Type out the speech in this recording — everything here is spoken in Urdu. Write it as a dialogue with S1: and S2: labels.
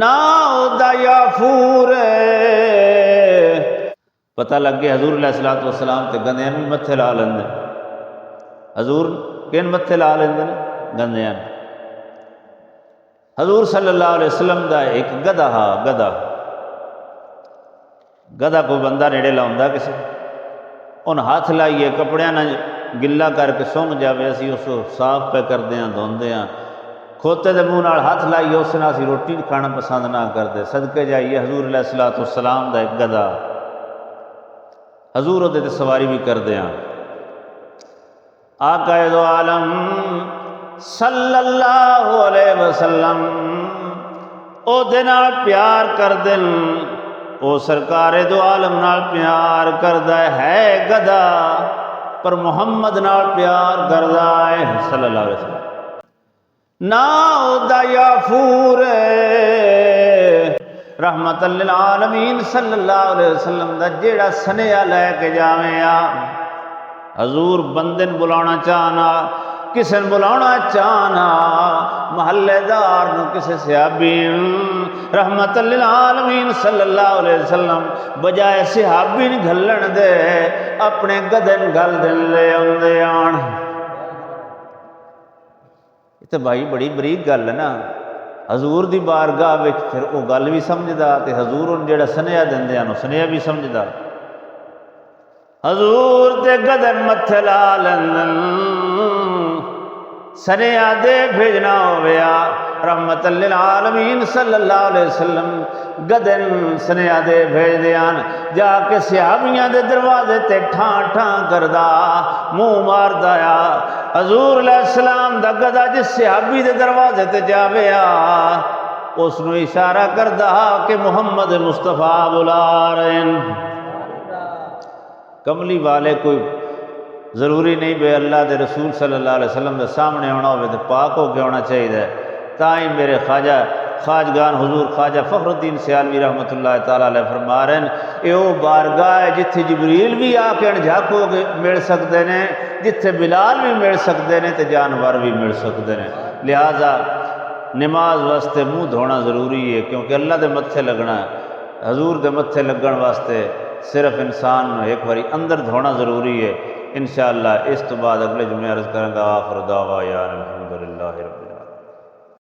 S1: نہ دا یافور پتہ لگ گیا حضور علیہ الصلوۃ والسلام تے گندیاں بھی متھے لا لیندے، حضور کن متھے لا لیندے نے؟ گندیاں۔ حضور صلی اللہ علیہ وسلم دا ایک گدھا ہا، گدھا کوئی بندہ نیڑے لاؤندا کسی ان ہاتھ لائیے کپڑیاں نہ گلا کر کے سونگ جاوے، اسی اس کو صاف پہ کردے ہیں دھوندے ہیں، کھوتے دے منہ نال ہاتھ لائیے اس نال اسی روٹی کھانا پسند نہ کرتے، صدقے جائیے حضور علیہ الصلوۃ والسلام دا ایک گدھا، حضور دے سواری بھی کردے ہیں۔ آقا دو عالم صلی اللہ علیہ وسلم او دے نال پیار کردن، او سرکار دو عالم نال پیار کردہ ہے گدھا پر محمد نال پیار کردہ ہے صلی اللہ علیہ وسلم۔ نا دا یافور رحمت للعالمین صلی اللہ علیہ وسلم دا جیڑا سنیا لے کے جاویں آ، حضور بندن بلانا چاہنا، کسے بلانا چاہنا، محلے دار نو کسے صحابی، رحمت للعالمین صلی اللہ علیہ وسلم بجائے صحابی گھلن دے اپنے گدن گل دن لے آندے آن۔ یہ تو بھائی بڑی بریک گل ہے نا، حضور دی بارگاہ وچ پھر وہ گل بھی سمجھدا تے حضور ان جڑا سنیا دیندے ہیں سنیا بھی سمجھدا، حضور تے گدن متھے لا لندن سنیا دے بھیجنا ہویا، رحمت للعالمین صلی اللہ علیہ وسلم گدن سنیا دے بھیج دیان، جا کے صحابیاں دے دروازے تے ٹھاں ٹھاں کردہ منہ مار دایا، حضور علیہ السلام دا گدھا جس صحابی دے دروازے تے جاویا اس نو اشارہ کردہ کہ محمد مصطفیٰ بلا رہے ہیں۔ کملی والے کوئی ضروری نہیں بے اللہ دے رسول صلی اللہ علیہ وسلم دے سامنے ہونا ہوئے تو پاک ہو کے ہونا چاہیے، تائیں میرے خواجگان حضور خواجہ فخر الدین سیالوی رحمۃ اللہ تعالیٰ علیہ فرما رہے ہیں اے او بارگاہ ہے جتھے جبریل بھی آ کے جھاکو مل سکتے ہیں، جتھے بلال بھی مل سکتے ہیں تے جانور بھی مل سکتے ہیں، لہٰذا نماز واسطے منہ دھونا ضروری ہے کیونکہ اللہ دے متھے لگنا ہے، حضور دے متھے لگن واسطے صرف انسان ایک باری اندر دھونا ضروری ہے۔ انشاءاللہ اس تو بعد اگلے جمعے عرض کریں گا آخر دعوانا الحمدللہ رب